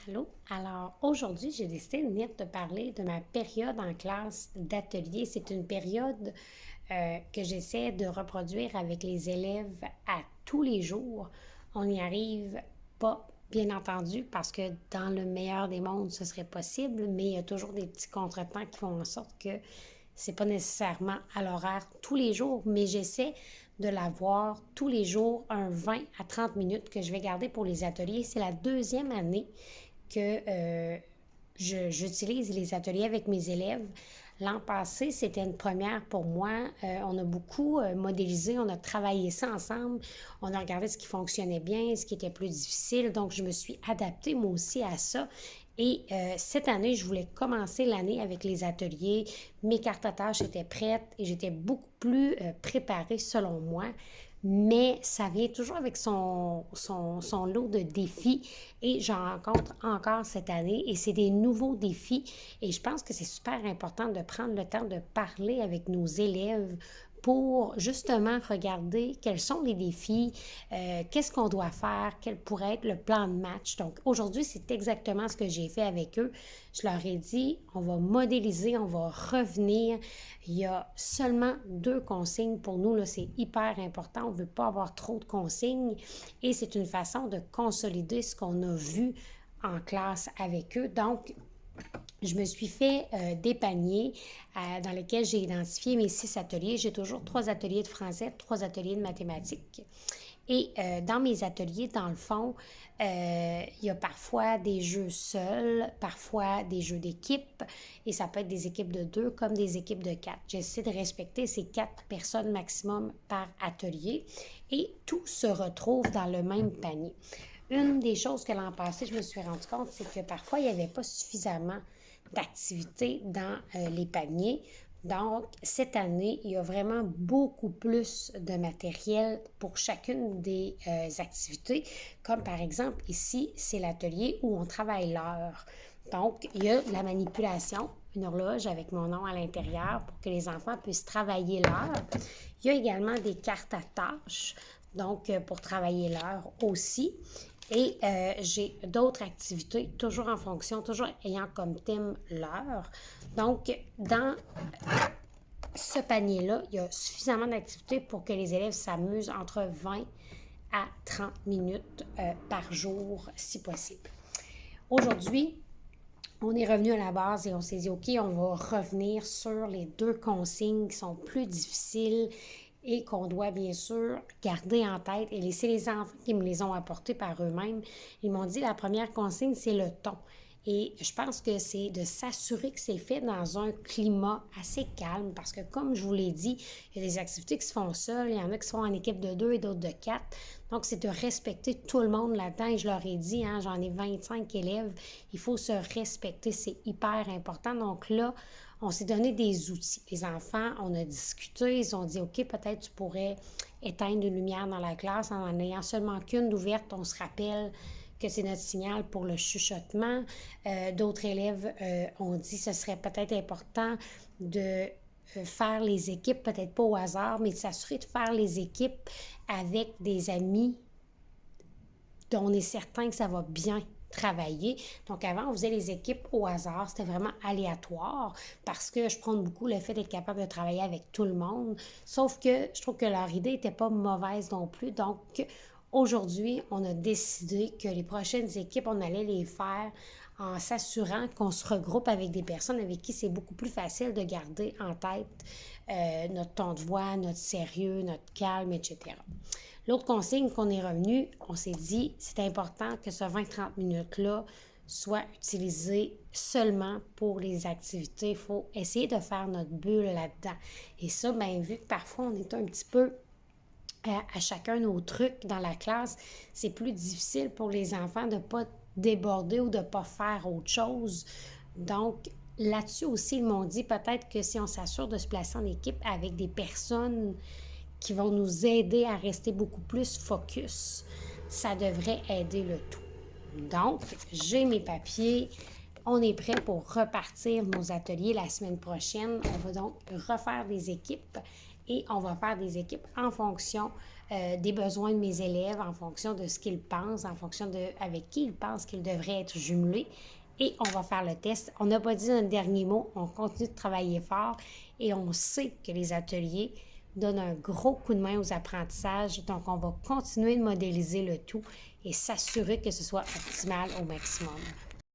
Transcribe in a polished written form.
Allô? Alors, aujourd'hui, j'ai décidé de venir te parler de ma période en classe d'atelier. C'est une période que j'essaie de reproduire avec les élèves à tous les jours. On n'y arrive pas, bien entendu, parce que dans le meilleur des mondes, ce serait possible, mais il y a toujours des petits contretemps qui font en sorte que c'est pas nécessairement à l'horaire tous les jours, mais j'essaie de l'avoir tous les jours, un 20 à 30 minutes que je vais garder pour les ateliers. C'est la deuxième année que j'utilise les ateliers avec mes élèves. L'an passé, c'était une première pour moi. On a beaucoup modélisé, on a travaillé ça ensemble. On a regardé ce qui fonctionnait bien, ce qui était plus difficile. Donc, je me suis adaptée moi aussi à ça. Et cette année, je voulais commencer l'année avec les ateliers. Mes cartes à tâches étaient prêtes et j'étais beaucoup plus préparée selon moi. Mais ça vient toujours avec son lot de défis et j'en rencontre encore cette année et c'est des nouveaux défis et je pense que c'est super important de prendre le temps de parler avec nos élèves pour justement regarder quels sont les défis, qu'est-ce qu'on doit faire, quel pourrait être le plan de match. Donc aujourd'hui, c'est exactement ce que j'ai fait avec eux. Je leur ai dit, on va modéliser, on va revenir. Il y a seulement 2 consignes pour nous, là, c'est hyper important. On ne veut pas avoir trop de consignes et c'est une façon de consolider ce qu'on a vu en classe avec eux. Donc, je me suis fait des paniers dans lesquels j'ai identifié mes 6 ateliers. J'ai toujours 3 ateliers de français, 3 ateliers de mathématiques. Et dans mes ateliers, dans le fond, il y a parfois des jeux seuls, parfois des jeux d'équipe, et ça peut être des équipes de 2 comme des équipes de 4. J'essaie de respecter ces 4 personnes maximum par atelier, et tout se retrouve dans le même panier. Une des choses que l'an passé, je me suis rendu compte, c'est que parfois, il n'y avait pas suffisamment d'activités dans les paniers. Donc, cette année, il y a vraiment beaucoup plus de matériel pour chacune des activités. Comme par exemple, ici, c'est l'atelier où on travaille l'heure. Donc, il y a de la manipulation, une horloge avec mon nom à l'intérieur pour que les enfants puissent travailler l'heure. Il y a également des cartes à tâches, donc pour travailler l'heure aussi. Et j'ai d'autres activités, toujours en fonction, toujours ayant comme thème l'heure. Donc, dans ce panier-là, il y a suffisamment d'activités pour que les élèves s'amusent entre 20 à 30 minutes par jour, si possible. Aujourd'hui, on est revenu à la base et on s'est dit, OK, on va revenir sur les 2 consignes qui sont plus difficiles et qu'on doit bien sûr garder en tête et laisser les enfants qui me les ont apportés par eux-mêmes. Ils m'ont dit, la première consigne, c'est le ton. Et je pense que c'est de s'assurer que c'est fait dans un climat assez calme parce que, comme je vous l'ai dit, il y a des activités qui se font seules, il y en a qui se font en équipe de 2 et d'autres de 4. Donc, c'est de respecter tout le monde là-dedans. Et je leur ai dit, hein, j'en ai 25 élèves, il faut se respecter, c'est hyper important. Donc là, on s'est donné des outils. Les enfants, on a discuté, ils ont dit, OK, peut-être tu pourrais éteindre une lumière dans la classe en ayant seulement qu'une d'ouverte, on se rappelle que c'est notre signal pour le chuchotement. D'autres élèves ont dit que ce serait peut-être important de faire les équipes, peut-être pas au hasard, mais de s'assurer de faire les équipes avec des amis dont on est certain que ça va bien travailler. Donc avant, on faisait les équipes au hasard, c'était vraiment aléatoire parce que je prône beaucoup le fait d'être capable de travailler avec tout le monde, sauf que je trouve que leur idée n'était pas mauvaise non plus. Donc aujourd'hui, on a décidé que les prochaines équipes, on allait les faire en s'assurant qu'on se regroupe avec des personnes avec qui c'est beaucoup plus facile de garder en tête notre ton de voix, notre sérieux, notre calme, etc. L'autre consigne qu'on est revenu, on s'est dit, c'est important que ce 20-30 minutes-là soit utilisé seulement pour les activités. Il faut essayer de faire notre bulle là-dedans. Et ça, bien, vu que parfois on est un petit peu à chacun nos trucs dans la classe, c'est plus difficile pour les enfants de ne pas déborder ou de ne pas faire autre chose. Donc, là-dessus aussi, ils m'ont dit peut-être que si on s'assure de se placer en équipe avec des personnes qui vont nous aider à rester beaucoup plus focus, ça devrait aider le tout. Donc, j'ai mes papiers. On est prêt pour repartir nos ateliers la semaine prochaine. On va donc refaire des équipes et on va faire des équipes en fonction des besoins de mes élèves, en fonction de ce qu'ils pensent, en fonction de avec qui ils pensent qu'ils devraient être jumelés. Et on va faire le test. On n'a pas dit un dernier mot, on continue de travailler fort et on sait que les ateliers donnent un gros coup de main aux apprentissages. Donc, on va continuer de modéliser le tout et s'assurer que ce soit optimal au maximum.